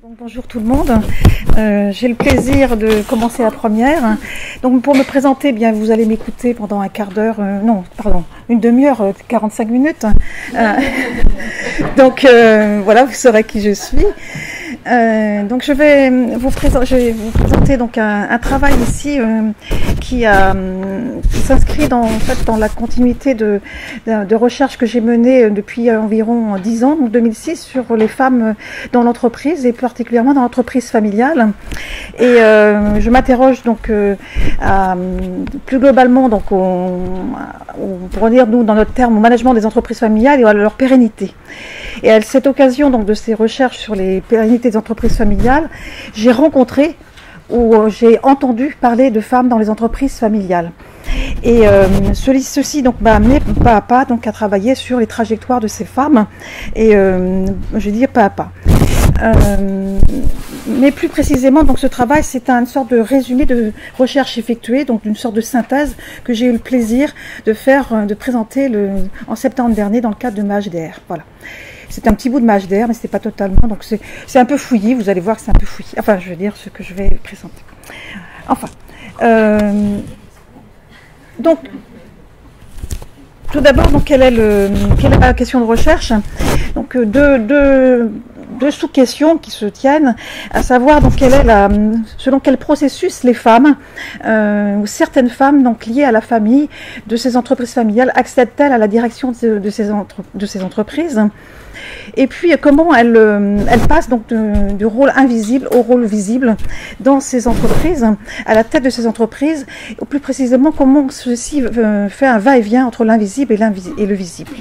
Donc, bonjour tout le monde, j'ai le plaisir de commencer la première. Donc pour me présenter, bien vous allez m'écouter pendant un quart d'heure, non pardon, une demi-heure, 45 minutes. Donc voilà, vous saurez qui je suis. Donc je vais vous présenter donc un travail ici qui s'inscrit en fait dans la continuité de recherche que j'ai menée depuis environ 10 ans, donc 2006, sur les femmes dans l'entreprise et particulièrement dans l'entreprise familiale. Et je m'interroge donc plus globalement donc pour dire nous dans notre terme au management des entreprises familiales et à leur pérennité. Et à cette occasion donc de ces recherches sur les pérennités des entreprises familiales, j'ai rencontré ou j'ai entendu parler de femmes dans les entreprises familiales. Et ceci donc m'a amené pas à pas donc à travailler sur les trajectoires de ces femmes et je vais dire pas à pas. Mais plus précisément, donc ce travail, c'est une sorte de résumé de recherche effectuée, donc d'une sorte de synthèse que j'ai eu le plaisir de faire, de présenter en septembre dernier dans le cadre de ma HDR. Voilà. C'est un petit bout de ma HDR, mais c'était pas totalement, donc c'est un peu fouillis, vous allez voir que c'est un peu fouillis. Enfin, je veux dire ce que je vais présenter. Enfin, donc, tout d'abord, donc quelle est la question de recherche? Donc deux sous-questions qui se tiennent, à savoir donc selon quel processus les femmes ou certaines femmes donc liées à la famille de ces entreprises familiales accèdent-elles à la direction de ces entreprises, et puis comment elles passent donc du rôle invisible au rôle visible dans ces entreprises, à la tête de ces entreprises, ou plus précisément comment ceci fait un va-et-vient entre l'invisible et le visible.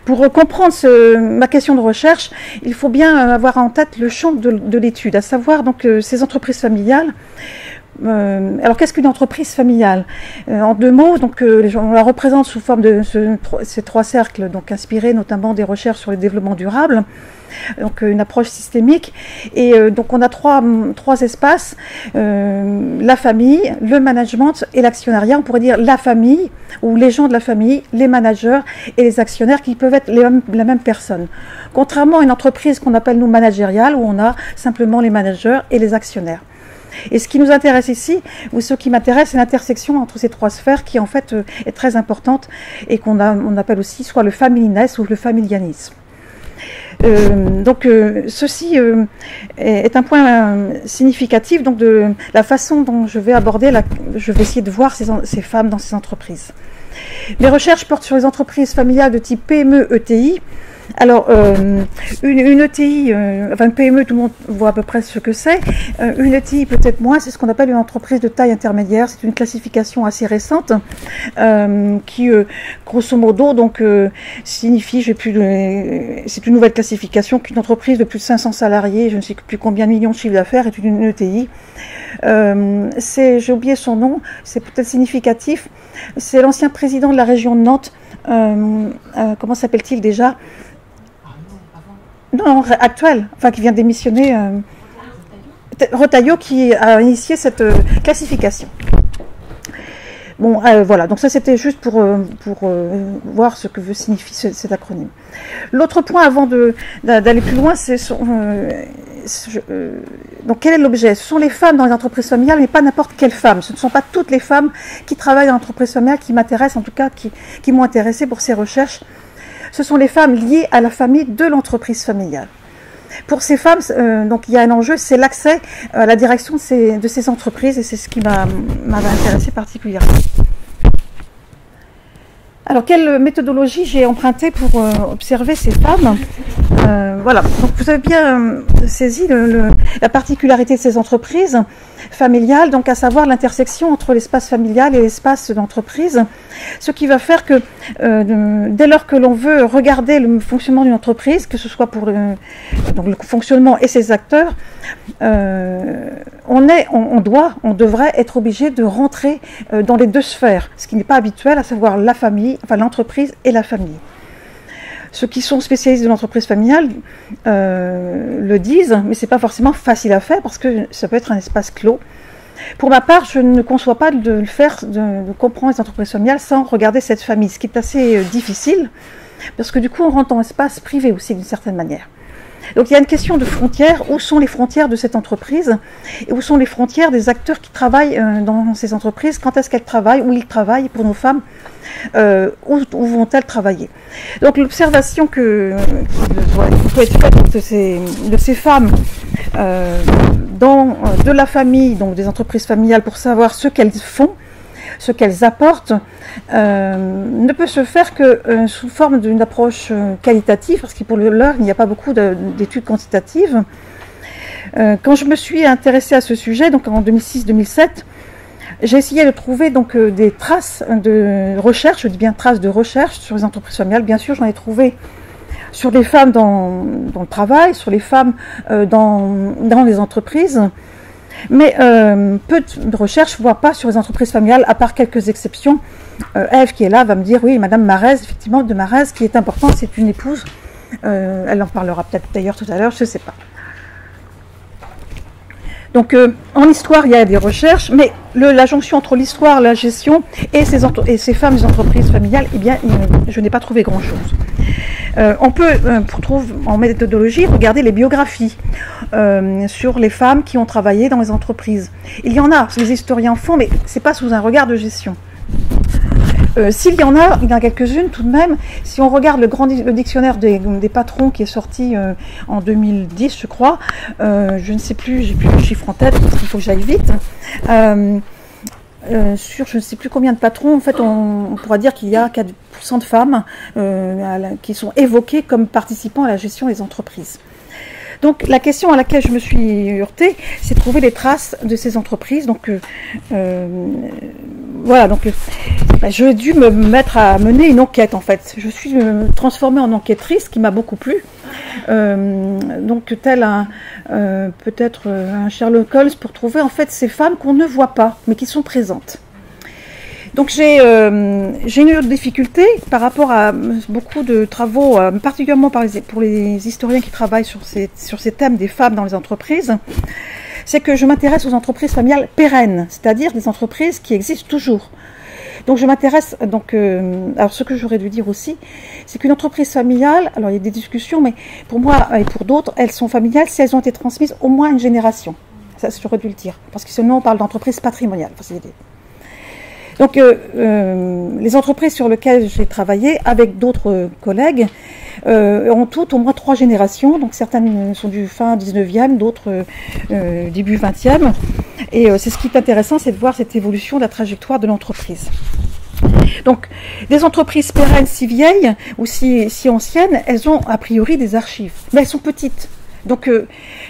Pour comprendre ma question de recherche, il faut bien avoir en tête le champ de l'étude, à savoir donc ces entreprises familiales. Alors qu'est-ce qu'une entreprise familiale? En deux mots, donc on la représente sous forme de ces trois cercles, donc inspirés notamment des recherches sur le développement durable. Donc une approche systémique, et donc on a trois espaces, la famille, le management et l'actionnariat. On pourrait dire la famille ou les gens de la famille, les managers et les actionnaires qui peuvent être la même personne. Contrairement à une entreprise qu'on appelle nous managériale, où on a simplement les managers et les actionnaires. Et ce qui nous intéresse ici, ou ce qui m'intéresse, c'est l'intersection entre ces trois sphères qui en fait est très importante et on appelle aussi soit le familyness ou le familianisme. Donc ceci est un point significatif donc de la façon dont je vais aborder, je vais essayer de voir ces femmes dans ces entreprises. Mes recherches portent sur les entreprises familiales de type PME, ETI. Alors, une ETI, enfin une PME, tout le monde voit à peu près ce que c'est. Une ETI peut-être moins, c'est ce qu'on appelle une entreprise de taille intermédiaire. C'est une classification assez récente qui, grosso modo, donc signifie, c'est une nouvelle classification qu'une entreprise de plus de 500 salariés, je ne sais plus combien de millions de chiffre d'affaires, est une ETI. J'ai oublié son nom, c'est peut-être significatif. C'est l'ancien président de la région de Nantes. Comment s'appelle-t-il déjà? Non, actuel, enfin qui vient de démissionner, Retailleau, qui a initié cette classification. Bon, voilà, donc ça c'était juste pour voir ce que signifie cet acronyme. L'autre point avant d'aller plus loin, c'est donc quel est l'objet? Ce sont les femmes dans les entreprises familiales, mais pas n'importe quelle femme. Ce ne sont pas toutes les femmes qui travaillent dans l'entreprise familiale qui m'intéressent, en tout cas qui m'ont intéressée pour ces recherches. Ce sont les femmes liées à la famille de l'entreprise familiale. Pour ces femmes, donc il y a un enjeu, c'est l'accès à la direction de ces entreprises, et c'est ce qui m'avait intéressé particulièrement. Alors, quelle méthodologie j'ai empruntée pour observer ces femmes? Voilà, donc vous avez bien saisi la particularité de ces entreprises familiales, donc à savoir l'intersection entre l'espace familial et l'espace d'entreprise, ce qui va faire que dès lors que l'on veut regarder le fonctionnement d'une entreprise, que ce soit pour le fonctionnement et ses acteurs, on devrait être obligé de rentrer dans les deux sphères, ce qui n'est pas habituel, à savoir la famille, enfin l'entreprise et la famille. Ceux qui sont spécialistes de l'entreprise familiale le disent, mais ce n'est pas forcément facile à faire parce que ça peut être un espace clos. Pour ma part, je ne conçois pas de comprendre les entreprises familiales sans regarder cette famille, ce qui est assez difficile, parce que du coup on rentre dans l'espace privé aussi d'une certaine manière. Donc il y a une question de frontières. Où sont les frontières de cette entreprise? Et où sont les frontières des acteurs qui travaillent dans ces entreprises? Quand est-ce qu'elles travaillent? Où ils travaillent pour nos femmes? Où vont-elles travailler? Donc l'observation qui peut être faite de ces femmes de la famille, donc des entreprises familiales, pour savoir ce qu'elles font, ce qu'elles apportent, ne peut se faire que sous forme d'une approche qualitative, parce que pour l'heure, il n'y a pas beaucoup d'études quantitatives. Quand je me suis intéressée à ce sujet, donc en 2006-2007, j'ai essayé de trouver donc des traces de recherche, je dis bien traces de recherche sur les entreprises familiales. Bien sûr, j'en ai trouvé sur les femmes dans le travail, sur les femmes dans les entreprises, mais peu de recherches, voire pas sur les entreprises familiales, à part quelques exceptions. Ève, qui est là, va me dire, oui, Madame Marez, effectivement, de Marez, qui est importante, c'est une épouse. Elle en parlera peut-être d'ailleurs tout à l'heure, je ne sais pas. Donc, en histoire, il y a des recherches, mais la jonction entre l'histoire, la gestion et ces femmes des entreprises familiales, eh bien, je n'ai pas trouvé grand-chose. On peut, en méthodologie, regarder les biographies sur les femmes qui ont travaillé dans les entreprises. Il y en a, les historiens font, mais ce n'est pas sous un regard de gestion. S'il y en a, il y en a quelques-unes tout de même. Si on regarde le dictionnaire des patrons qui est sorti en 2010, je crois, je ne sais plus, j'ai plus le chiffre en tête, parce qu'il faut que j'aille vite. Sur je ne sais plus combien de patrons, en fait, on pourra dire qu'il y a 4% de femmes qui sont évoquées comme participant à la gestion des entreprises. Donc la question à laquelle je me suis heurtée, c'est de trouver les traces de ces entreprises. Donc voilà, donc j'ai dû me mettre à mener une enquête en fait. Je suis transformée en enquêtrice, qui m'a beaucoup plu. Donc tel peut-être un Sherlock Holmes pour trouver en fait ces femmes qu'on ne voit pas, mais qui sont présentes. Donc j'ai une autre difficulté par rapport à beaucoup de travaux, particulièrement pour les historiens qui travaillent sur ces thèmes des femmes dans les entreprises, c'est que je m'intéresse aux entreprises familiales pérennes, c'est-à-dire des entreprises qui existent toujours. Donc je m'intéresse, alors ce que j'aurais dû dire aussi, c'est qu'une entreprise familiale, alors il y a des discussions, mais pour moi et pour d'autres, elles sont familiales si elles ont été transmises au moins une génération. Ça, j'aurais dû le dire, parce que sinon on parle d'entreprise patrimoniale. Enfin, donc, les entreprises sur lesquelles j'ai travaillé avec d'autres collègues ont toutes au moins 3 générations. Donc, certaines sont du fin 19e, d'autres début 20e. Et c'est ce qui est intéressant, c'est de voir cette évolution de la trajectoire de l'entreprise. Donc, des entreprises pérennes si vieilles ou si anciennes, elles ont a priori des archives, mais elles sont petites. Donc,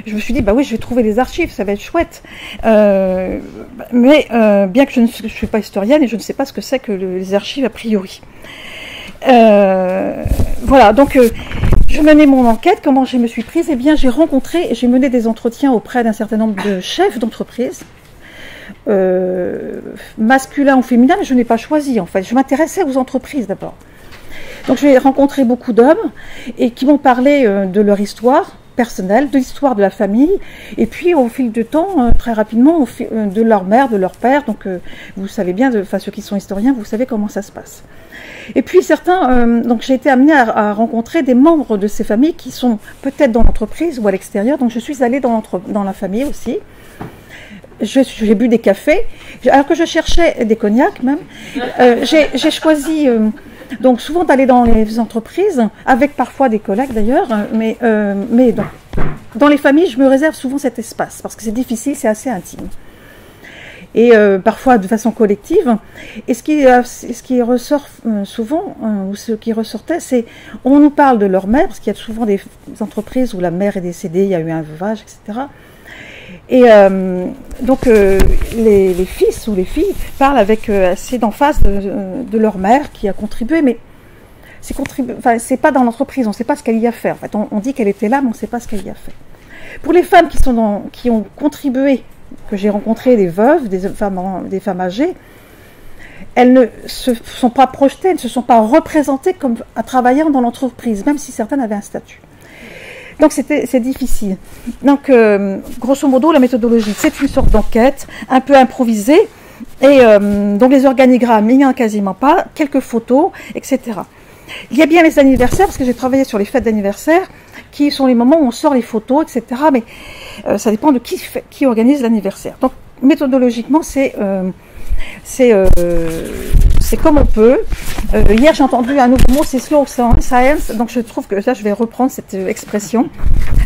je me suis dit, bah oui, je vais trouver des archives, ça va être chouette. Mais bien que je ne suis pas historienne et je ne sais pas ce que c'est que les archives a priori. Voilà, donc je menais mon enquête. Comment je me suis prise? Eh bien, j'ai mené des entretiens auprès d'un certain nombre de chefs d'entreprise, masculins ou féminins, mais je n'ai pas choisi en fait. Je m'intéressais aux entreprises d'abord. Donc, j'ai rencontré beaucoup d'hommes et qui m'ont parlé de leur histoire personnelle, de l'histoire de la famille, et puis au fil du temps, très rapidement, de leur mère, de leur père. Donc, vous savez bien, ceux qui sont historiens, vous savez comment ça se passe. Et puis certains, donc j'ai été amenée à rencontrer des membres de ces familles qui sont peut-être dans l'entreprise ou à l'extérieur. Donc, je suis allée dans la famille aussi. J'ai bu des cafés, alors que je cherchais des cognacs même. J'ai choisi donc souvent d'aller dans les entreprises, avec parfois des collègues d'ailleurs, mais dans les familles, je me réserve souvent cet espace, parce que c'est difficile, c'est assez intime. Et parfois de façon collective. Et ce qui ressort souvent, ou ce qui ressortait, c'est on nous parle de leur mère, parce qu'il y a souvent des entreprises où la mère est décédée, il y a eu un veuvage, etc. Et donc les fils ou les filles parlent avec assez d'emphase de leur mère qui a contribué, mais c'est pas dans l'entreprise, on ne sait pas ce qu'elle y a fait. En fait, on dit qu'elle était là, mais on ne sait pas ce qu'elle y a fait. Pour les femmes qui ont contribué, que j'ai rencontré, des veuves, des femmes âgées, elles ne se sont pas projetées, elles ne se sont pas représentées comme travaillant dans l'entreprise, même si certaines avaient un statut. Donc c'est difficile. Donc grosso modo, la méthodologie, c'est une sorte d'enquête un peu improvisée. Et donc les organigrammes, il n'y en a quasiment pas, quelques photos, etc. Il y a bien les anniversaires, parce que j'ai travaillé sur les fêtes d'anniversaire. qui sont les moments où on sort les photos, etc. Mais ça dépend de qui organise l'anniversaire. Donc méthodologiquement, c'est comme on peut. Hier, j'ai entendu un nouveau mot, c'est slow science. Donc je trouve que là, je vais reprendre cette expression.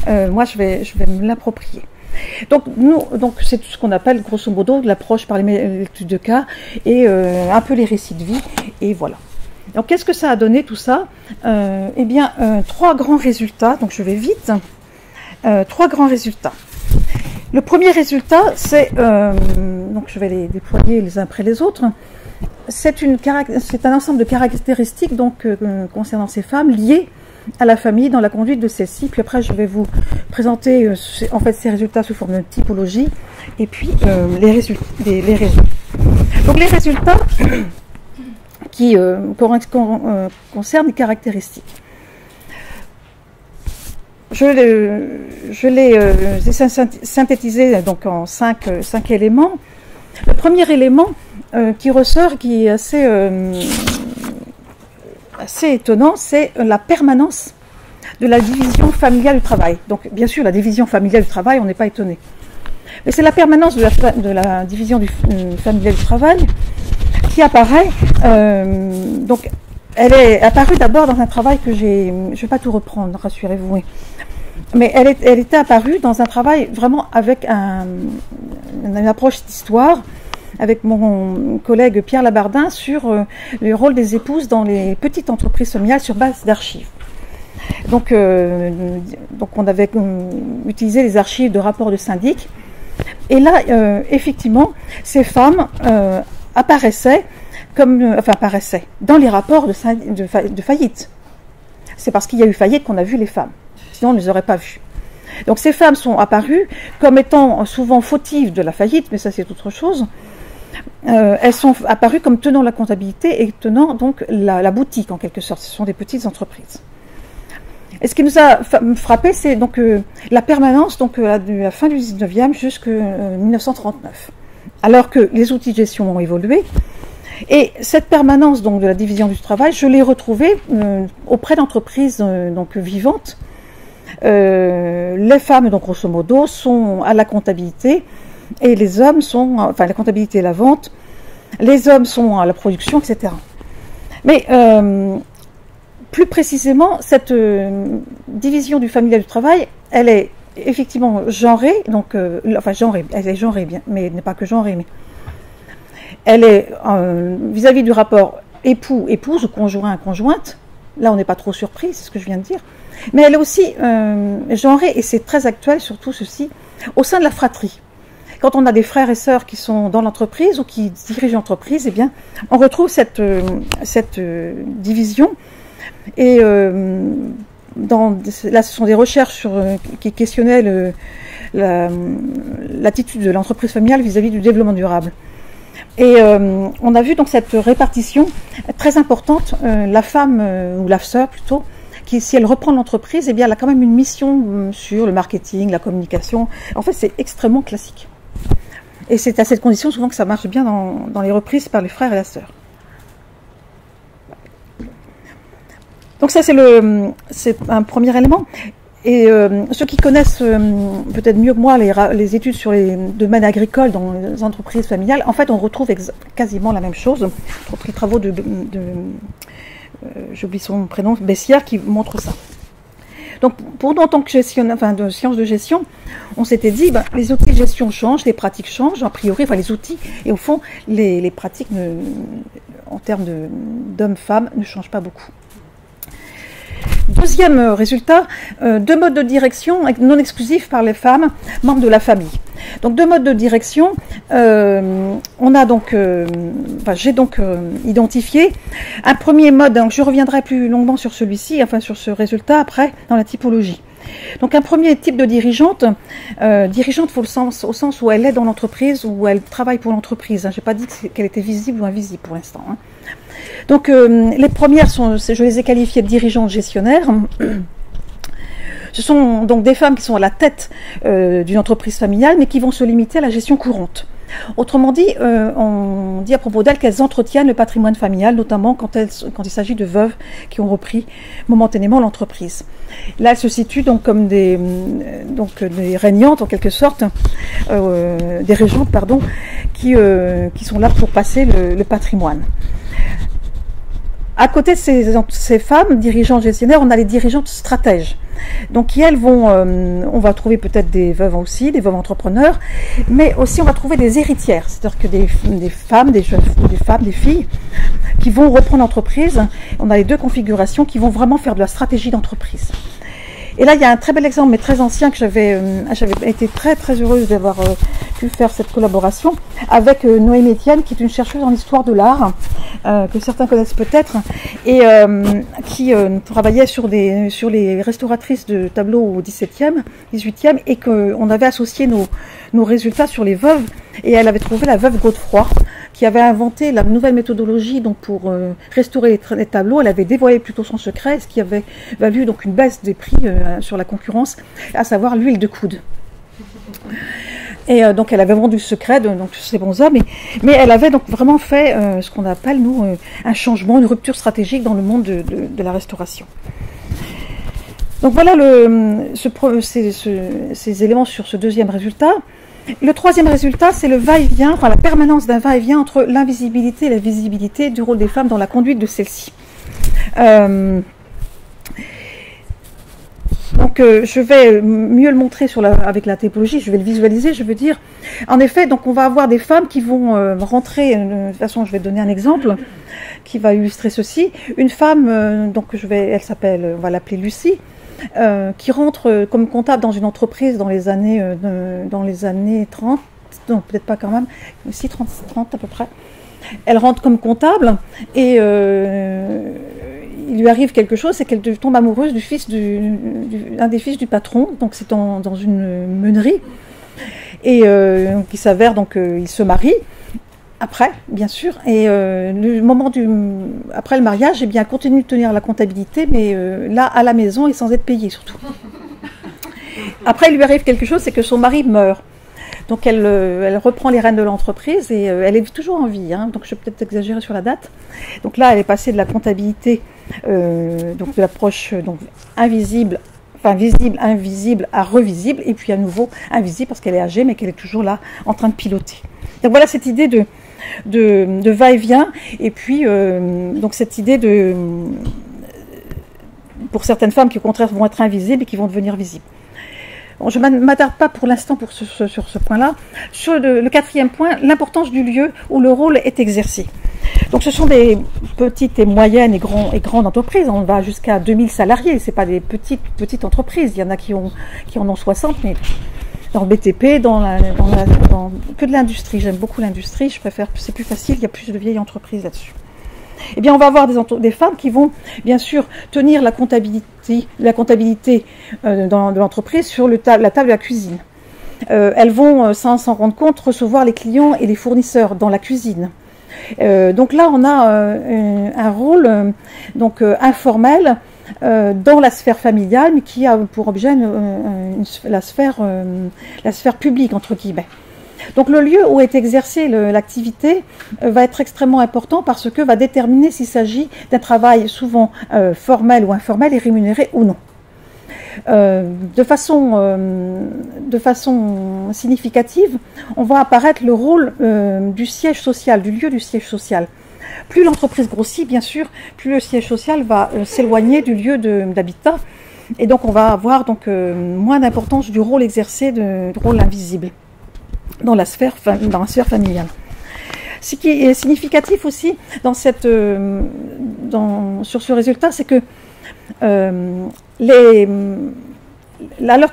Moi, je vais me l'approprier. Donc c'est ce qu'on appelle grosso modo l'approche par l'étude de cas et un peu les récits de vie, et voilà. Donc qu'est-ce que ça a donné tout ça? Eh bien, 3 grands résultats, donc je vais vite. 3 grands résultats. Le premier résultat, c'est, donc je vais les déployer les uns après les autres, c'est un ensemble de caractéristiques donc, concernant ces femmes liées à la famille dans la conduite de celle-ci. Puis après, je vais vous présenter en fait ces résultats sous forme de typologie et puis les résultats. Donc les résultats qui concernent les caractéristiques. Je l'ai synthétisé donc en 5 éléments. Le premier élément qui ressort, qui est assez étonnant, c'est la permanence de la division familiale du travail. Donc, bien sûr, la division familiale du travail, on n'est pas étonné. Mais c'est la permanence de la division familiale du travail qui apparaît. Donc, elle est apparue d'abord dans un travail que je ne vais pas tout reprendre, rassurez-vous. Mais elle était apparue dans un travail vraiment avec une approche d'histoire, avec mon collègue Pierre Labardin sur le rôle des épouses dans les petites entreprises familiales sur base d'archives. Donc on avait utilisé les archives de rapports de syndic. Et là, effectivement, ces femmes apparaissaient dans les rapports de faillite. C'est parce qu'il y a eu faillite qu'on a vu les femmes. Sinon, on ne les aurait pas vues. Donc ces femmes sont apparues comme étant souvent fautives de la faillite, mais ça c'est autre chose. Elles sont apparues comme tenant la comptabilité et tenant donc la boutique en quelque sorte. Ce sont des petites entreprises. Et ce qui nous a frappé, c'est donc la permanence donc, de la fin du 19e jusqu'en 1939. Alors que les outils de gestion ont évolué. Et cette permanence donc, de la division du travail, je l'ai retrouvée auprès d'entreprises donc, vivantes. Les femmes, donc grosso modo, sont à la comptabilité et les hommes sont, enfin la comptabilité et la vente, les hommes sont à la production, etc. Mais plus précisément, cette division du familial du travail, elle est effectivement genrée, donc, enfin genrée, elle est genrée bien, mais elle n'est pas que genrée, mais elle est vis-à-vis du rapport époux-épouse ou conjoint-conjointe, là on n'est pas trop surpris, c'est ce que je viens de dire, mais elle est aussi genrée, et c'est très actuel surtout ceci, au sein de la fratrie. Quand on a des frères et sœurs qui sont dans l'entreprise ou qui dirigent l'entreprise, eh bien, on retrouve cette division. Et là, ce sont des recherches qui questionnaient l'attitude de l'entreprise familiale vis-à-vis du développement durable. Et on a vu donc cette répartition très importante. La femme, ou la sœur plutôt, qui, si elle reprend l'entreprise, eh bien, elle a quand même une mission sur le marketing, la communication. En fait, c'est extrêmement classique. Et c'est à cette condition souvent que ça marche bien dans les reprises par les frères et la sœur. Donc ça, c'est un premier élément. Et ceux qui connaissent peut-être mieux que moi les études sur les domaines agricoles dans les entreprises familiales, en fait, on retrouve quasiment la même chose. Les travaux j'oublie son prénom, Bessière, qui montre ça. Donc, pour nous, en tant que de sciences de gestion, on s'était dit, les outils de gestion changent, les pratiques changent, a priori, enfin les outils, et au fond, les pratiques, en termes d'hommes-femmes, ne changent pas beaucoup. Deuxième résultat, 2 modes de direction non exclusifs par les femmes, membres de la famille. Donc 2 modes de direction, on a donc, j'ai donc identifié un premier mode, donc je reviendrai plus longuement sur celui-ci, enfin sur ce résultat après, dans la typologie. Donc un premier type de dirigeante, au sens où elle est dans l'entreprise, où elle travaille pour l'entreprise. Je n'ai pas dit qu'elle était visible ou invisible pour l'instant. Donc les premières je les ai qualifiées de dirigeantes gestionnaires. Ce sont donc des femmes qui sont à la tête d'une entreprise familiale, mais qui vont se limiter à la gestion courante. Autrement dit, on dit à propos d'elles qu'elles entretiennent le patrimoine familial, notamment quand il s'agit de veuves qui ont repris momentanément l'entreprise. Là, elles se situent donc comme des régnantes en quelque sorte, des régentes, pardon, qui sont là pour passer le patrimoine. À côté de ces femmes dirigeantes gestionnaires, on a les dirigeantes stratèges. Donc qui elles vont, on va trouver peut-être des veuves aussi, des veuves entrepreneurs, mais aussi on va trouver des héritières, c'est-à-dire que des femmes, des filles qui vont reprendre l'entreprise. On a les deux configurations qui vont vraiment faire de la stratégie d'entreprise. Et là, il y a un très bel exemple, mais très ancien, que j'avais été très très heureuse d'avoir pu faire cette collaboration avec Noémie Etienne, qui est une chercheuse en histoire de l'art, que certains connaissent peut-être, et qui travaillait sur les restauratrices de tableaux au XVIIe, XVIIIe, et qu'on avait associé nos résultats sur les veuves, et elle avait trouvé la veuve Godefroy, qui avait inventé la nouvelle méthodologie donc pour restaurer les tableaux. Elle avait dévoilé plutôt son secret, ce qui avait valu donc une baisse des prix sur la concurrence, à savoir l'huile de coude. Et donc elle avait vendu ce secret donc tous ces bons hommes, mais elle avait donc vraiment fait ce qu'on appelle nous un changement, une rupture stratégique dans le monde de la restauration. Donc voilà ces éléments sur ce deuxième résultat. Le troisième résultat, c'est le va-et-vient, enfin la permanence d'un va-et-vient entre l'invisibilité et la visibilité du rôle des femmes dans la conduite de celle-ci. Donc je vais mieux le montrer avec la typologie, je vais le visualiser, je veux dire. En effet, donc on va avoir des femmes qui vont rentrer, de toute façon je vais donner un exemple qui va illustrer ceci. Une femme, donc elle s'appelle, on va l'appeler Lucie, qui rentre comme comptable dans une entreprise dans les années 30, non peut-être pas quand même, si 30 à peu près. Elle rentre comme comptable et il lui arrive quelque chose, c'est qu'elle tombe amoureuse du fils un des fils du patron, donc c'est dans une meunerie, et il s'avère donc il se marie. Après, bien sûr, et le moment après le mariage, eh bien, elle continue de tenir la comptabilité, mais là, à la maison et sans être payée surtout. Après, il lui arrive quelque chose, c'est que son mari meurt. Donc elle reprend les rênes de l'entreprise et elle est toujours en vie, hein, donc je vais peut-être exagérer sur la date. Donc là, elle est passée de la comptabilité, donc de l'approche invisible, enfin visible, invisible à revisible, et puis à nouveau invisible parce qu'elle est âgée, mais qu'elle est toujours là en train de piloter. Donc voilà cette idée de va-et-vient, et puis donc cette idée pour certaines femmes qui au contraire vont être invisibles et qui vont devenir visibles. Bon, je ne m'attarde pas pour l'instant sur ce point-là. Sur le quatrième point, l'importance du lieu où le rôle est exercé. Donc ce sont des petites et moyennes et grandes entreprises. On va jusqu'à 2000 salariés. C'est pas des petites entreprises. Il y en a qui en ont 60, mais dans le BTP, que de l'industrie. J'aime beaucoup l'industrie. Je préfère, c'est plus facile. Il y a plus de vieilles entreprises là-dessus. Eh bien, on va avoir des femmes qui vont, bien sûr, tenir la comptabilité de l'entreprise sur la table de la cuisine. Elles vont, sans s'en rendre compte, recevoir les clients et les fournisseurs dans la cuisine. Donc là, on a un rôle informel dans la sphère familiale, mais qui a pour objet la sphère publique, entre guillemets. Donc le lieu où est exercée l'activité va être extrêmement important parce que va déterminer s'il s'agit d'un travail souvent formel ou informel et rémunéré ou non. De façon significative, on va apparaître le rôle du siège social, du lieu du siège social. Plus l'entreprise grossit, bien sûr, plus le siège social va s'éloigner du lieu d'habitat, et donc on va avoir moins d'importance du rôle exercé, du rôle invisible dans la sphère familiale. Ce qui est significatif aussi sur ce résultat, c'est que alors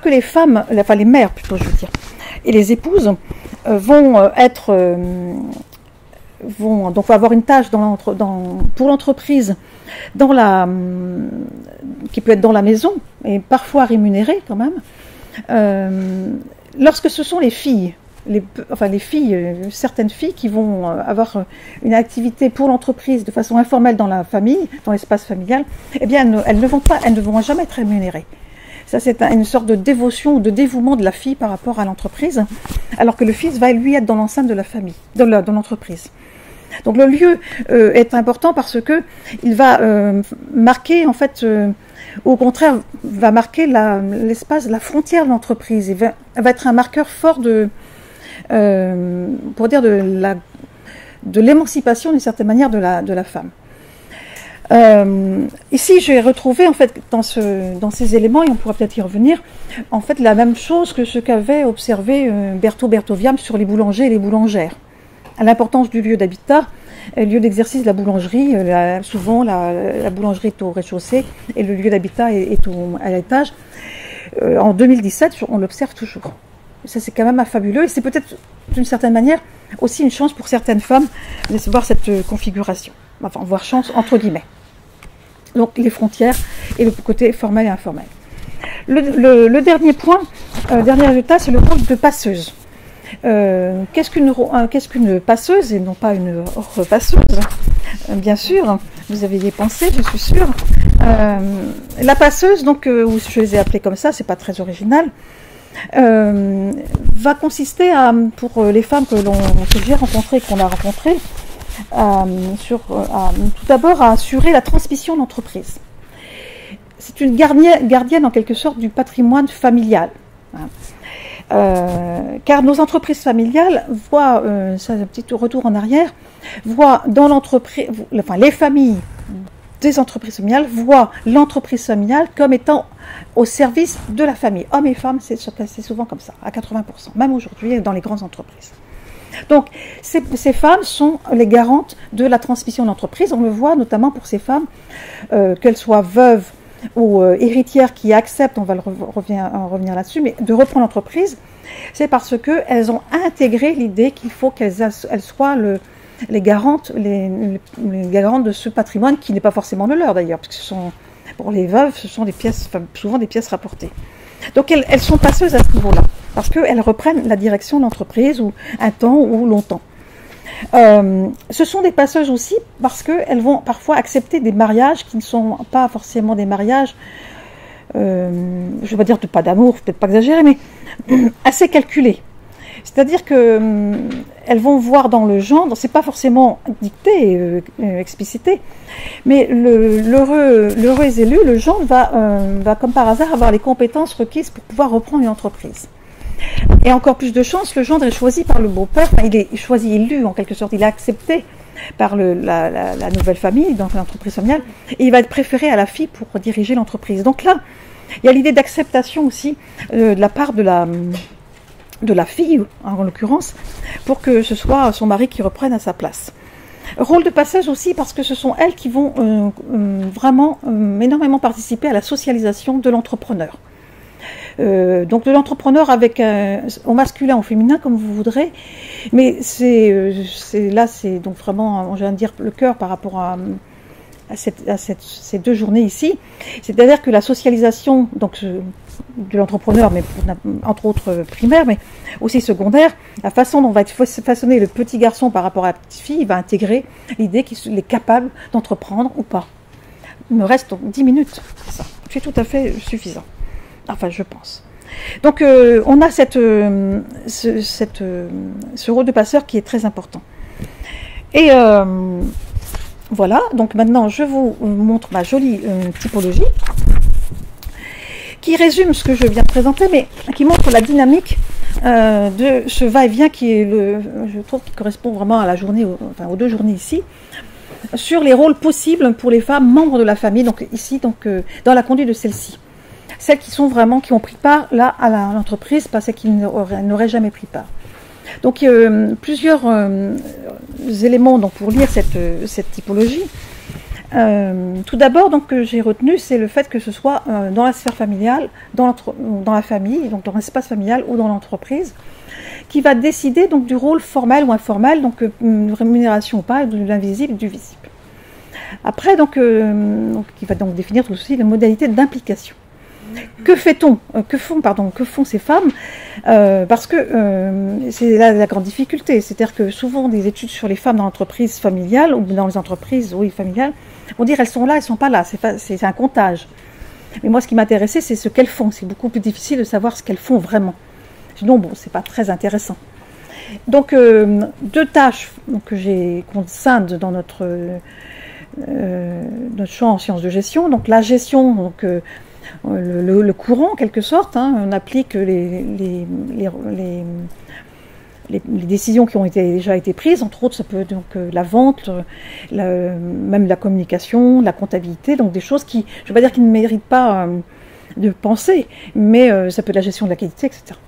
que les femmes, enfin les mères plutôt je veux dire, et les épouses vont donc avoir une tâche pour l'entreprise qui peut être dans la maison et parfois rémunérée quand même, lorsque ce sont les filles, certaines filles qui vont avoir une activité pour l'entreprise de façon informelle dans la famille, dans l'espace familial, eh bien elles ne vont jamais être rémunérées. Ça, c'est une sorte de dévotion ou de dévouement de la fille par rapport à l'entreprise, alors que le fils va lui être dans l'enceinte de la famille, dans l'entreprise. Donc le lieu est important parce que il va marquer, en fait, au contraire, va marquer l'espace, la frontière de l'entreprise. Il va être un marqueur fort pour dire de l'émancipation d'une certaine manière de la femme. Ici, j'ai retrouvé en fait dans ces éléments, et on pourra peut-être y revenir, en fait la même chose que ce qu'avait observé Berthaud-Berthoviam sur les boulangers et les boulangères. L'importance du lieu d'habitat, lieu d'exercice de la boulangerie. Souvent, la boulangerie est au rez-de-chaussée et le lieu d'habitat est à l'étage. En 2017, on l'observe toujours. Ça, c'est quand même fabuleux et c'est peut-être d'une certaine manière aussi une chance pour certaines femmes de voir cette configuration. Enfin, voire chance entre guillemets. Donc, les frontières et le côté formel et informel. Le dernier point, dernier résultat, c'est le rôle de passeuse. Qu'est-ce qu'une passeuse et non pas une repasseuse, bien sûr, vous avez y pensé, je suis sûre. La passeuse, donc, ou je les ai appelées comme ça, c'est pas très original, va consister pour les femmes que j'ai rencontrées, qu'on a rencontrées, tout d'abord à assurer la transmission d'entreprise. C'est une gardienne en quelque sorte du patrimoine familial. Car nos entreprises familiales voient, ça c'est un petit retour en arrière, voient dans l'entreprise, enfin les familles des entreprises familiales voient l'entreprise familiale comme étant au service de la famille. Hommes et femmes, c'est souvent comme ça, à 80%, même aujourd'hui dans les grandes entreprises. Donc ces femmes sont les garantes de la transmission d'entreprise. On le voit notamment pour ces femmes, qu'elles soient veuves ou héritières qui acceptent, on va revenir là-dessus, mais de reprendre l'entreprise, c'est parce qu'elles ont intégré l'idée qu'il faut qu'elles soient les garantes de ce patrimoine qui n'est pas forcément le leur d'ailleurs, parce que pour les veuves, ce sont souvent des pièces rapportées. Donc elles sont passeuses à ce niveau-là, parce qu'elles reprennent la direction de l'entreprise ou un temps ou longtemps. Ce sont des passeuses aussi parce qu'elles vont parfois accepter des mariages qui ne sont pas forcément des mariages, je ne vais pas dire pas d'amour, peut-être pas exagéré, mais assez calculés. C'est-à-dire que elles vont voir dans le gendre, c'est pas forcément dicté, explicité, mais l'heureux élu, le gendre va comme par hasard avoir les compétences requises pour pouvoir reprendre une entreprise. Et encore plus de chance, le gendre est choisi par le beau-père, enfin, il est choisi, élu en quelque sorte, il est accepté par la nouvelle famille, donc l'entreprise familiale, et il va être préféré à la fille pour diriger l'entreprise. Donc là, il y a l'idée d'acceptation aussi de la part de la fille, en l'occurrence, pour que ce soit son mari qui reprenne à sa place. Rôle de passage aussi parce que ce sont elles qui vont vraiment énormément participer à la socialisation de l'entrepreneur. Donc de l'entrepreneur avec au masculin, au féminin, comme vous voudrez, mais c'est donc vraiment, je viens de dire, le cœur par rapport à ces deux journées ici. C'est-à-dire que la socialisation donc, de l'entrepreneur, mais entre autres primaire, mais aussi secondaire, la façon dont va être façonné le petit garçon par rapport à la petite fille, il va intégrer l'idée qu'il est capable d'entreprendre ou pas. Il me reste donc 10 minutes, c'est ça. C'est tout à fait suffisant. Enfin, je pense. Donc, on a ce rôle de passeur qui est très important. Et voilà, donc maintenant, je vous montre ma jolie typologie qui résume ce que je viens de présenter, mais qui montre la dynamique de ce va-et-vient qui est, je trouve, qui correspond vraiment à la journée, enfin aux deux journées ici, sur les rôles possibles pour les femmes membres de la famille, donc ici, donc, dans la conduite de celle-ci. Celles qui sont vraiment, qui ont pris part là à l'entreprise, pas celles qui n'auraient jamais pris part. Donc plusieurs éléments donc, pour lire cette typologie. Tout d'abord, donc j'ai retenu, c'est le fait que ce soit dans la sphère familiale, dans la famille, donc dans l'espace familial ou dans l'entreprise, qui va décider donc du rôle formel ou informel, donc rémunération ou pas, de l'invisible et du visible. Après, donc qui va donc définir aussi les modalités d'implication. Que fait-on ? Que font ces femmes ? Parce que c'est là la grande difficulté, c'est-à-dire que souvent des études sur les femmes dans l'entreprise familiale ou dans les entreprises, oui, familiales, vont dire elles sont là, elles sont pas là, c'est un comptage. Mais moi, ce qui m'intéressait, c'est ce qu'elles font. C'est beaucoup plus difficile de savoir ce qu'elles font vraiment. Sinon, bon, c'est pas très intéressant. Donc, deux tâches qu'on scinde dans notre champ en sciences de gestion. Donc, la gestion, donc, le courant, en quelque sorte. Hein, on applique les décisions qui ont déjà été prises, entre autres, ça peut être donc la vente, même la communication, la comptabilité, donc des choses qui, je ne veux pas dire qu'ils ne méritent pas de penser, mais ça peut être la gestion de la qualité, etc.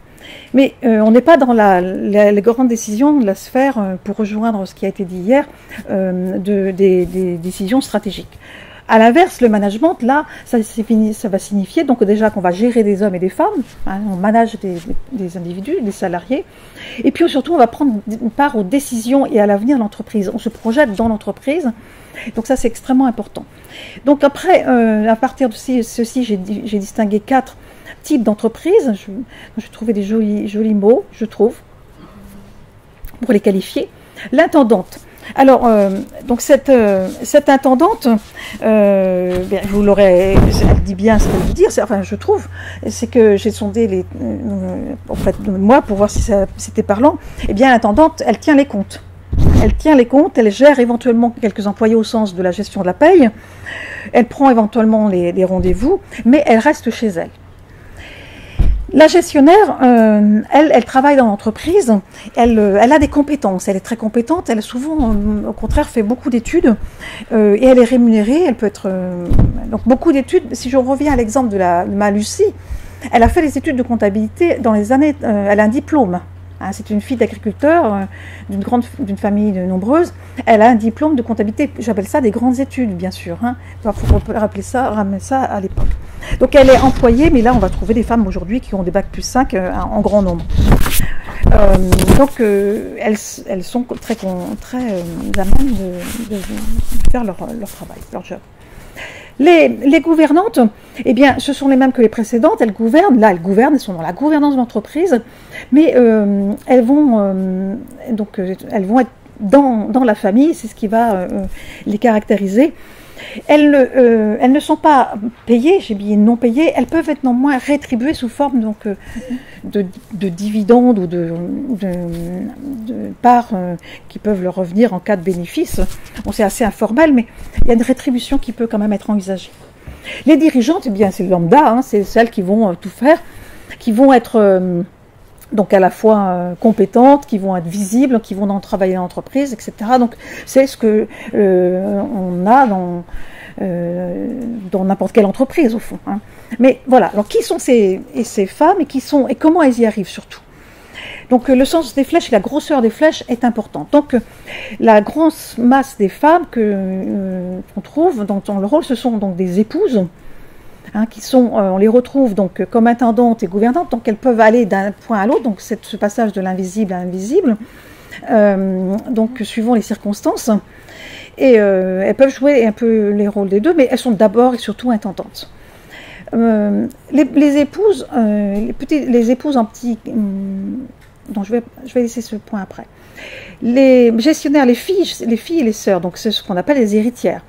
Mais on n'est pas dans les grandes décisions de la sphère, pour rejoindre ce qui a été dit hier, des décisions stratégiques. À l'inverse, le management, là, ça va signifier donc déjà qu'on va gérer des hommes et des femmes, hein, on manage des individus, des salariés, et puis surtout on va prendre une part aux décisions et à l'avenir de l'entreprise. On se projette dans l'entreprise, donc ça c'est extrêmement important. Donc après, à partir de ceci, j'ai distingué 4 types d'entreprises. J'ai trouvé des jolis mots, je trouve, pour les qualifier. L'intendante. Alors, donc cette intendante, vous l'aurez, elle dit bien ce qu'elle veut dire, enfin je trouve, c'est que j'ai sondé en fait, moi pour voir si c'était parlant, eh bien l'intendante, elle tient les comptes. Elle tient les comptes, elle gère éventuellement quelques employés au sens de la gestion de la paye, elle prend éventuellement les rendez-vous, mais elle reste chez elle. La gestionnaire, elle travaille dans l'entreprise, elle a des compétences, elle est très compétente, elle souvent, au contraire, fait beaucoup d'études et elle est rémunérée, elle peut être... donc beaucoup d'études, si je reviens à l'exemple de ma Lucie, elle a fait des études de comptabilité dans les années... elle a un diplôme, hein, c'est une fille d'agriculteur d'une famille nombreuse, elle a un diplôme de comptabilité, j'appelle ça des grandes études, bien sûr, hein. Il faut ramener ça à l'époque. Donc elle est employée, mais là on va trouver des femmes aujourd'hui qui ont des bacs plus 5 en grand nombre. Donc elles sont très à même de faire leur travail, leur job. Les gouvernantes, eh bien, ce sont les mêmes que les précédentes. Elles gouvernent, elles sont dans la gouvernance de l'entreprise, mais elles vont être dans la famille, c'est ce qui va les caractériser. Elles ne sont pas payées, j'ai dit non payées, elles peuvent être néanmoins rétribuées sous forme donc, de dividendes ou de parts qui peuvent leur revenir en cas de bénéfice. Bon, c'est assez informel, mais il y a une rétribution qui peut quand même être envisagée. Les dirigeantes, eh bien, c'est le lambda, hein, c'est celles qui vont tout faire, qui vont être... donc à la fois compétentes, qui vont être visibles, qui vont travailler dans l'entreprise, etc. Donc c'est ce que on a dans n'importe quelle entreprise au fond. Hein. Mais voilà, alors qui sont ces femmes et comment elles y arrivent surtout. Donc le sens des flèches et la grosseur des flèches est importante. Donc la grosse masse des femmes qu'on trouve dans le rôle, ce sont donc des épouses. Hein, on les retrouve donc comme intendantes et gouvernantes, donc elles peuvent aller d'un point à l'autre, donc ce passage de l'invisible à l'invisible, donc suivant les circonstances, et elles peuvent jouer un peu les rôles des deux, mais elles sont d'abord et surtout intendantes. Les épouses, les épouses en petit, donc je vais laisser ce point après. Les gestionnaires, les filles et les sœurs, donc c'est ce qu'on appelle les héritières.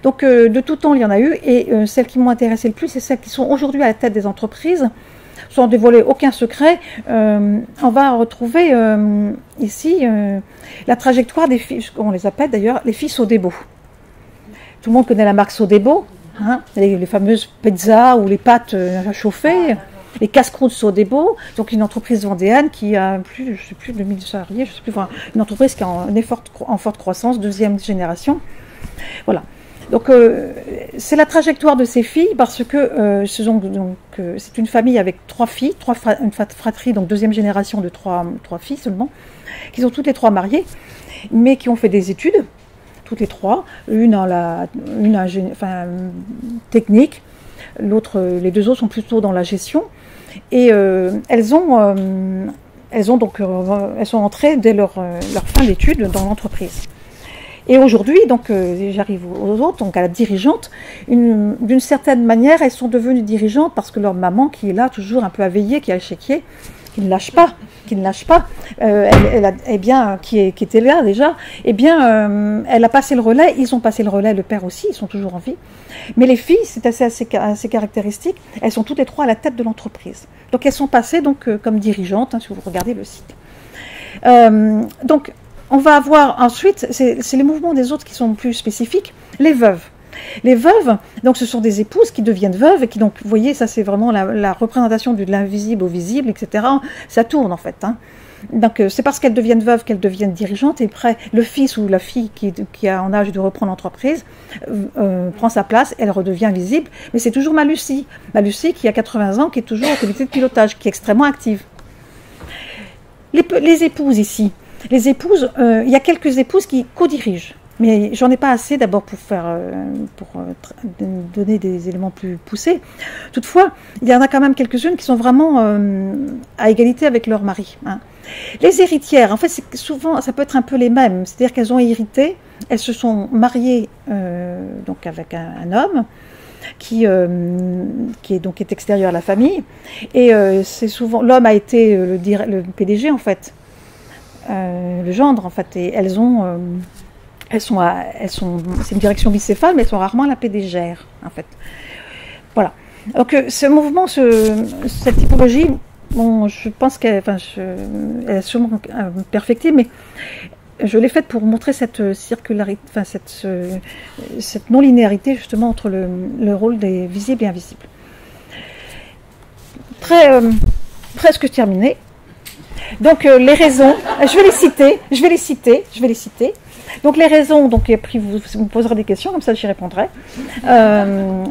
Donc de tout temps il y en a eu, et celles qui m'ont intéressé le plus, c'est celles qui sont aujourd'hui à la tête des entreprises, sans dévoiler aucun secret. On va retrouver ici la trajectoire des filles, on les appelle d'ailleurs les filles Sodebo. Tout le monde connaît la marque Sodebo, hein, les fameuses pizzas ou les pâtes à chauffer, les casse-croûtes Sodebo, donc une entreprise vendéenne qui a plus, je sais plus, de 1000 salariés, je sais plus, enfin, une entreprise qui est en forte croissance, deuxième génération. Voilà. Donc c'est la trajectoire de ces filles parce que c'est une famille avec 3 filles, une fratrie, donc deuxième génération de 3 filles seulement, qui sont toutes les 3 mariées, mais qui ont fait des études, toutes les 3, une technique, les 2 autres sont plutôt dans la gestion, et elles sont entrées dès leur fin d'études dans l'entreprise. Et aujourd'hui, donc, j'arrive aux autres, donc à la dirigeante, d'une certaine manière, elles sont devenues dirigeantes parce que leur maman, qui est là, toujours un peu à veiller, qui a le chéquier, qui ne lâche pas, qui était là déjà, eh bien, elle a passé le relais, ils ont passé le relais, le père aussi, ils sont toujours en vie. Mais les filles, c'est assez caractéristique, elles sont toutes les trois à la tête de l'entreprise. Donc elles sont passées donc, comme dirigeantes, hein, si vous regardez le site. Donc on va avoir ensuite, c'est les mouvements des autres qui sont plus spécifiques, les veuves. Les veuves, donc ce sont des épouses qui deviennent veuves et qui donc, vous voyez, ça c'est vraiment la représentation de l'invisible au visible, etc. Ça tourne en fait. Hein. Donc c'est parce qu'elles deviennent veuves qu'elles deviennent dirigeantes et après le fils ou la fille qui a en âge de reprendre l'entreprise prend sa place, elle redevient visible. Mais c'est toujours ma Lucie qui a 80 ans, qui est toujours au comité de pilotage, qui est extrêmement active. Les épouses ici, il y a quelques épouses qui co-dirigent. Mais j'en ai pas assez d'abord pour donner des éléments plus poussés. Toutefois, il y en a quand même quelques-unes qui sont vraiment à égalité avec leur mari. Hein. Les héritières, en fait, souvent, ça peut être un peu les mêmes. C'est-à-dire qu'elles ont hérité, elles se sont mariées donc avec un homme qui est extérieur à la famille. Et c'est souvent l'homme a été le PDG en fait, le gendre en fait, et c'est une direction bicéphale, mais elles sont rarement la PDGère, en fait. Voilà. Donc, ce mouvement, cette typologie, bon, je pense qu'elle est sûrement perfectible, mais je l'ai faite pour montrer cette circularité, enfin, cette non-linéarité, justement, entre le rôle des visibles et invisibles. Presque terminé. Donc, les raisons, je vais les citer. Donc les raisons, donc et après vous me poserez des questions, comme ça j'y répondrai.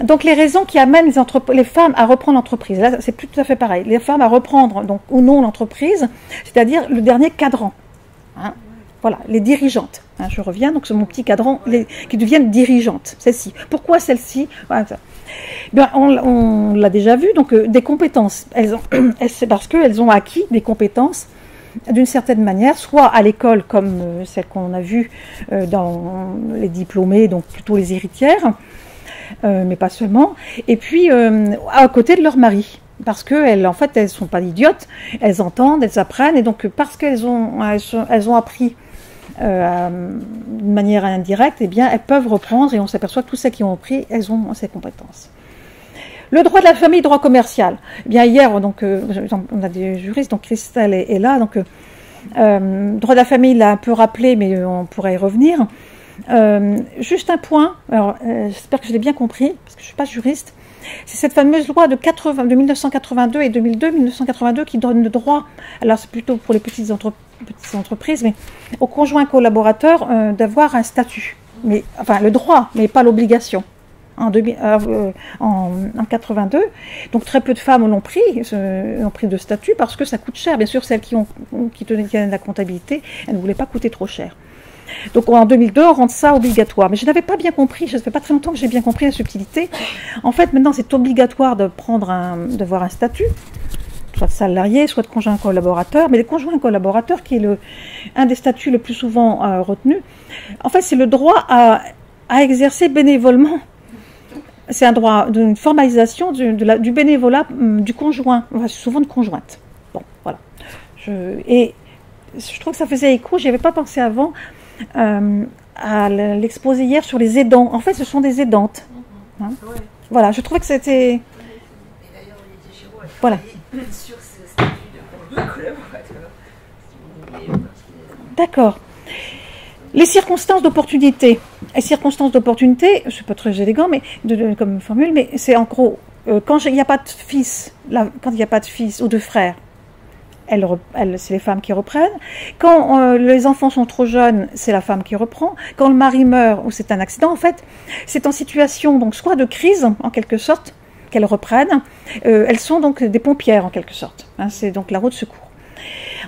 Donc les raisons qui amènent les femmes à reprendre l'entreprise, là c'est plus tout à fait pareil. Les femmes à reprendre donc ou non l'entreprise, c'est-à-dire le dernier cadran. Hein, voilà, les dirigeantes. Hein, je reviens donc sur mon petit cadran, qui deviennent dirigeantes. Celle-ci. Pourquoi celle-ci? Voilà, bien, on l'a déjà vu. Donc des compétences. C'est parce qu'elles ont acquis des compétences. D'une certaine manière, soit à l'école comme celle qu'on a vue dans les diplômés, donc plutôt les héritières, mais pas seulement, et puis à côté de leur mari, parce qu'elles en fait, elles sont pas idiotes, elles entendent, elles apprennent, et donc parce qu'elles ont appris de manière indirecte, eh bien elles peuvent reprendre, et on s'aperçoit que tous celles qui ont appris, elles ont ces compétences. Le droit de la famille, droit commercial. Eh bien hier, donc, on a des juristes, donc Christelle est là. Donc, droit de la famille, il l'a un peu rappelé, mais on pourrait y revenir. Juste un point, alors j'espère que je l'ai bien compris, parce que je ne suis pas juriste. C'est cette fameuse loi de 1982 et 1982 qui donne le droit, alors c'est plutôt pour les petites entreprises, mais aux conjoints collaborateurs d'avoir un statut. Mais, enfin, le droit, mais pas l'obligation. En 82, donc très peu de femmes l'ont pris de statut parce que ça coûte cher. Bien sûr, celles qui tenaient la comptabilité, elles ne voulaient pas coûter trop cher. Donc en 2002, on rend ça obligatoire. Mais je n'avais pas bien compris, ça fait pas très longtemps que j'ai bien compris la subtilité. En fait, maintenant, c'est obligatoire d'avoir un statut, soit de salarié, soit de conjoint collaborateur. Mais les conjoints collaborateurs, qui est un des statuts le plus souvent retenu, en fait, c'est le droit à exercer bénévolement. C'est un droit d'une formalisation du bénévolat du conjoint, enfin, souvent de conjointe. Bon, voilà. Et je trouve que ça faisait écho, j'y avais pas pensé avant, à l'exposé hier sur les aidants. En fait, ce sont des aidantes. Hein. Ouais. Voilà, je trouvais que c'était... Et d'ailleurs, Olivier Giraud a travaillé sur ce statut de collaborateur. D'accord. Les circonstances d'opportunité. Les circonstances d'opportunité, je ne suis pas très élégant mais comme formule, mais c'est en gros, quand il n'y a pas de fils, quand il n'y a pas de fils ou de frères, c'est les femmes qui reprennent. Quand les enfants sont trop jeunes, c'est la femme qui reprend. Quand le mari meurt ou c'est un accident, en fait, c'est en situation donc soit de crise, en quelque sorte, qu'elles reprennent. Elles sont donc des pompières, en quelque sorte. Hein, c'est donc la roue de secours.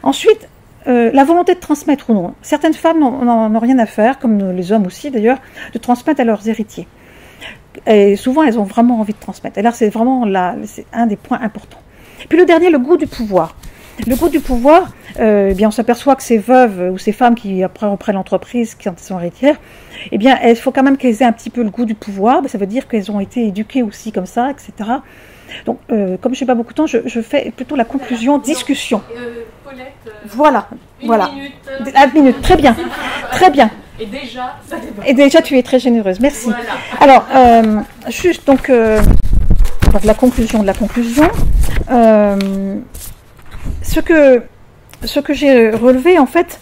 Ensuite, la volonté de transmettre ou non. Certaines femmes n'en ont rien à faire, comme les hommes aussi d'ailleurs, de transmettre à leurs héritiers. Et souvent, elles ont vraiment envie de transmettre. Et là, c'est vraiment c'est un des points importants. Puis le dernier, le goût du pouvoir. Le goût du pouvoir, eh bien, on s'aperçoit que ces veuves ou ces femmes qui après reprennent l'entreprise, quand elles sont héritières, eh bien, il faut quand même qu'elles aient un petit peu le goût du pouvoir. Ça veut dire qu'elles ont été éduquées aussi comme ça, etc. Donc, comme je n'ai pas beaucoup de temps, je fais plutôt la conclusion, discussion. Paulette, voilà, voilà. Minute. La minute, très bien, très bien. Et déjà, ça déborde. Et déjà, tu es très généreuse, merci. Voilà. Alors, juste donc la conclusion de la conclusion. Ce que j'ai relevé, en fait,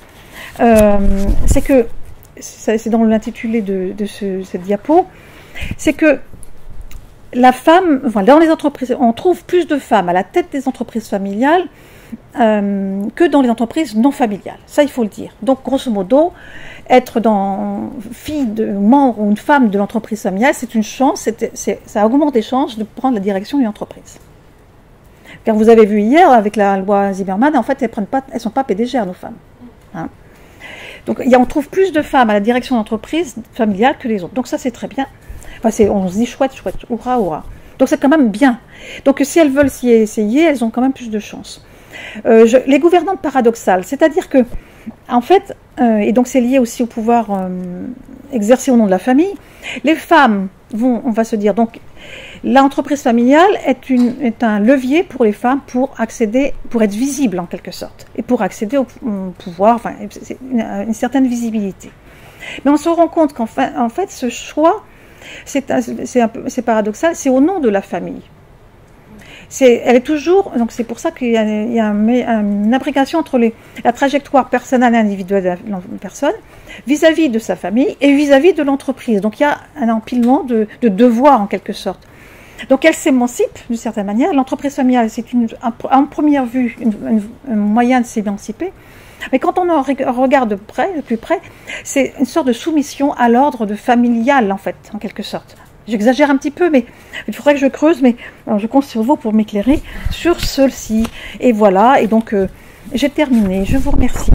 c'est que, c'est dans l'intitulé de cette diapo, c'est que la femme, voilà, dans les entreprises, on trouve plus de femmes à la tête des entreprises familiales que dans les entreprises non familiales. Ça, il faut le dire. Donc, grosso modo, être fille de membre ou une femme de l'entreprise familiale, c'est une chance, ça augmente les chances de prendre la direction d'une entreprise. Car vous avez vu hier, avec la loi Zimmermann, en fait, elles ne sont pas PDG, nos femmes. Hein. Donc, on trouve plus de femmes à la direction d'entreprise familiale que les autres. Donc, ça, c'est très bien. Enfin, on se dit chouette, chouette, hurrah, hurrah. Donc, c'est quand même bien. Donc, si elles veulent s'y essayer, elles ont quand même plus de chances. Les gouvernantes paradoxales, c'est-à-dire que, en fait, et donc c'est lié aussi au pouvoir exercé au nom de la famille, les femmes on va se dire, donc, l'entreprise familiale est un levier pour les femmes pour être visibles en quelque sorte, et pour accéder au pouvoir, enfin, c'est une certaine visibilité. Mais on se rend compte qu'en fait, ce choix, c'est paradoxal, c'est au nom de la famille. Elle est toujours, donc c'est pour ça qu'il y a une imbrication entre la trajectoire personnelle et individuelle de la personne vis-à-vis de sa famille et vis-à-vis de l'entreprise. Donc il y a un empilement de devoirs en quelque sorte. Donc elle s'émancipe d'une certaine manière. L'entreprise familiale, c'est en première vue un moyen de s'émanciper. Mais quand on en regarde de plus près, c'est une sorte de soumission à l'ordre familial en fait, en quelque sorte. J'exagère un petit peu, mais il faudrait que je creuse, mais alors, je compte sur vous pour m'éclairer sur ceci. Et voilà, et donc j'ai terminé. Je vous remercie.